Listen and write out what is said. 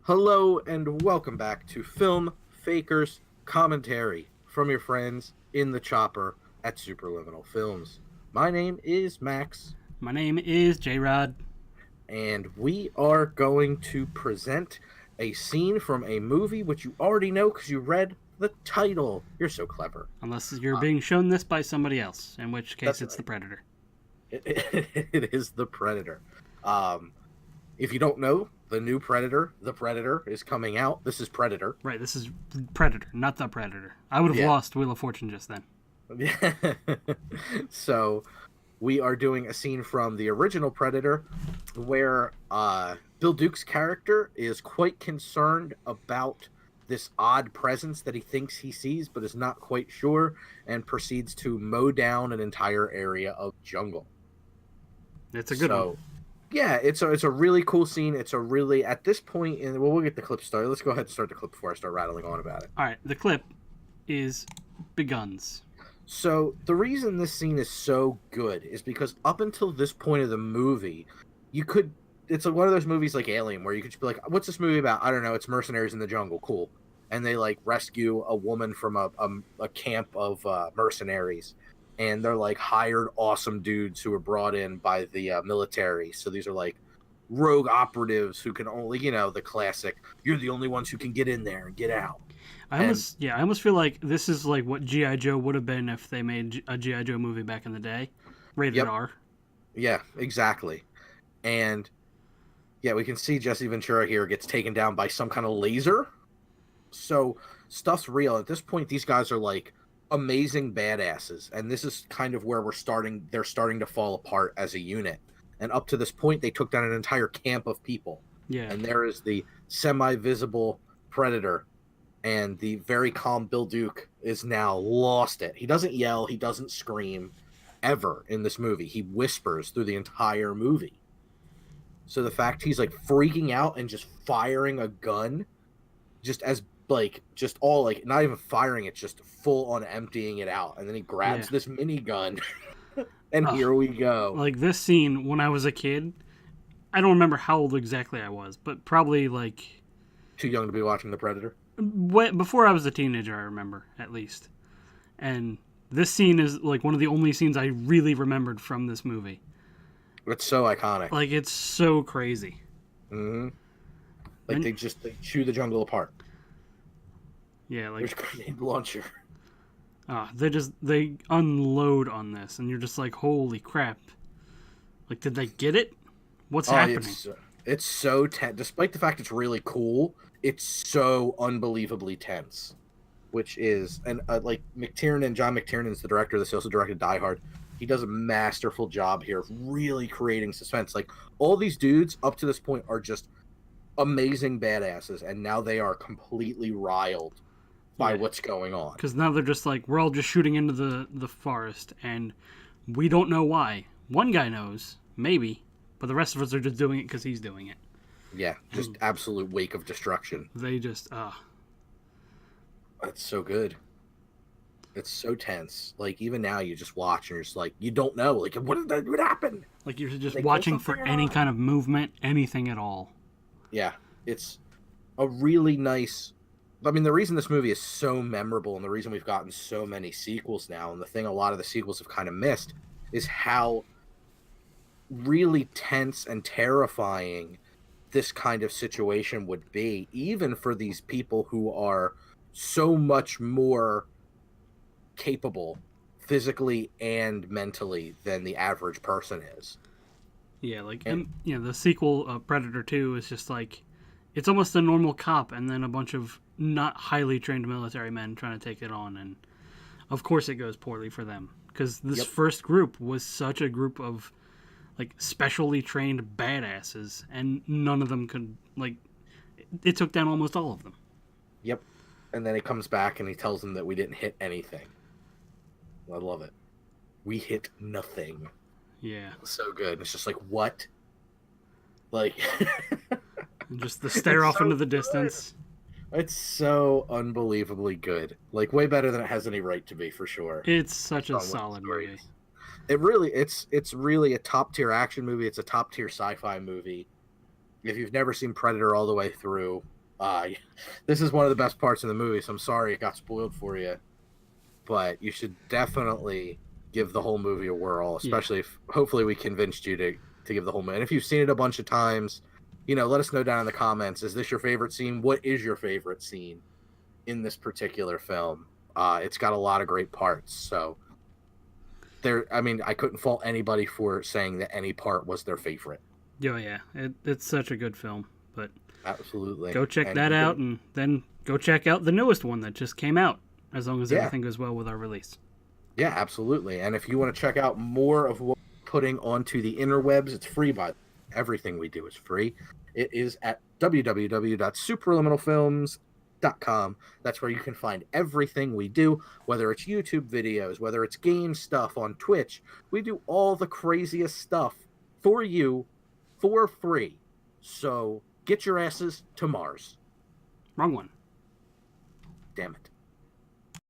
Hello and welcome back to Filmfaker's commentary from your friends in the chopper at Superliminal Films. My name is Max, My name is J-Rod. and we are going to present a scene from a movie which you already know because you read the title. You're so clever. Unless you're Uh, being shown this by somebody else, in which case that's it's the right. Predator. It is the Predator. Um, if you don't know, the new Predator, the Predator, is coming out. This is Predator. Right, this is Predator, not the Predator. I would have Yeah. lost Wheel of Fortune just then. So we are doing a scene from the original Predator where Bill Duke's character is quite concerned about this odd presence that he thinks he sees but is not quite sure, and proceeds to mow down an entire area of jungle. It's a good one. So yeah, it's a really cool scene. It's a really, at this point in, well, we'll get the clip started. Let's go ahead and start the clip before I start rattling on about it. Alright, the clip is beguns. So the reason this scene is so good is because up until this point of the movie, you could, it's one of those movies like Alien where you could just be like, what's this movie about? I don't know. It's mercenaries in the jungle. Cool. And they like rescue a woman from a camp of mercenaries. And they're like hired awesome dudes who were brought in by the military. So these are like rogue operatives who can only, the classic, you're the only ones who can get in there and get out. And I almost feel like this is like what G.I. Joe would have been if they made a G.I. Joe movie back in the day. Rated yep, R. yeah, exactly. And yeah, we can see Jesse Ventura here gets taken down by some kind of laser. So stuff's real. At this point, these guys are like amazing badasses. And this is kind of where they're starting to fall apart as a unit. And up to this point, they took down an entire camp of people. Yeah. And there is the semi-visible Predator. And the very calm Bill Duke is now lost it. He doesn't yell. He doesn't scream ever in this movie. He whispers through the entire movie. So the fact he's like freaking out and just firing a gun, just as like just all like not even firing it, just full on emptying it out, and then he grabs Yeah. this minigun, and Ugh. here we go. Like this scene when I was a kid, I don't remember how old exactly I was, but probably like Too young to be watching The Predator. before I was a teenager, I remember at least. And this scene is like one of the only scenes I really remembered from this movie. It's so iconic. Like it's so crazy. Mm-hmm. Like And they chew the jungle apart. yeah, like There's grenade launcher. they unload on this, and you're just like, holy crap! Like, did they get it? What's happening? It's so tense. Despite the fact it's really cool, it's so unbelievably tense. Which is, and like John McTiernan is the director of this. He also directed Die Hard. He does a masterful job here of really creating suspense. Like all these dudes up to this point are just amazing badasses, and now they are completely riled by what's going on. Because now they're just like, we're all just shooting into the forest, and we don't know why. One guy knows, maybe, but the rest of us are just doing it because he's doing it. Yeah, just absolute wake of destruction. They just That's so good. It's so tense. Like even now, you just watch and you're just like, you don't know, like what happened? like you're just They watching kill for something or any not? kind of movement, anything at all. Yeah, it's a really nice. I mean, the reason this movie is so memorable and the reason we've gotten so many sequels now, and the thing a lot of the sequels have kind of missed, is how really tense and terrifying this kind of situation would be, even for these people who are so much more capable physically and mentally than the average person is. Yeah, like And the sequel, Predator 2, is just like it's almost a normal cop, and then a bunch of not highly trained military men trying to take it on, and of course it goes poorly for them because this Yep. first group was such a group of like specially trained badasses, and none of them could like. It took down almost all of them. Yep. And then he comes back and he tells them that we didn't hit anything. I love it. We hit nothing. Yeah, So good. It's just like, what? Like, and just the stare off so into the good. distance. It's so unbelievably good. Like, way better than it has any right to be, for sure. It's such a On what the solid story movie. is. It's really a top tier action movie. It's a top tier sci-fi movie. If you've never seen Predator all the way through, Uh, this is one of the best parts of the movie, so I'm sorry it got spoiled for you. But you should definitely give the whole movie a whirl, Yeah. especially if hopefully we convinced you to give the whole movie. And if you've seen it a bunch of times, let us know down in the comments. Is this your favorite scene? What is your favorite scene in this particular film? It's got a lot of great parts. So I mean, I couldn't fault anybody for saying that any part was their favorite. Oh yeah, it's such a good film. But Absolutely. go check And that out, and then go check out the newest one that just came out. As long as yeah, everything goes well with our release. yeah, absolutely. And if you want to check out more of what we're putting onto the interwebs, it's free. By everything we do is free. It is at www.superliminalfilms.com. That's where you can find everything we do, whether it's YouTube videos, whether it's game stuff on Twitch. We do all the craziest stuff for you for free. So get your asses to Mars. Wrong one. Damn it.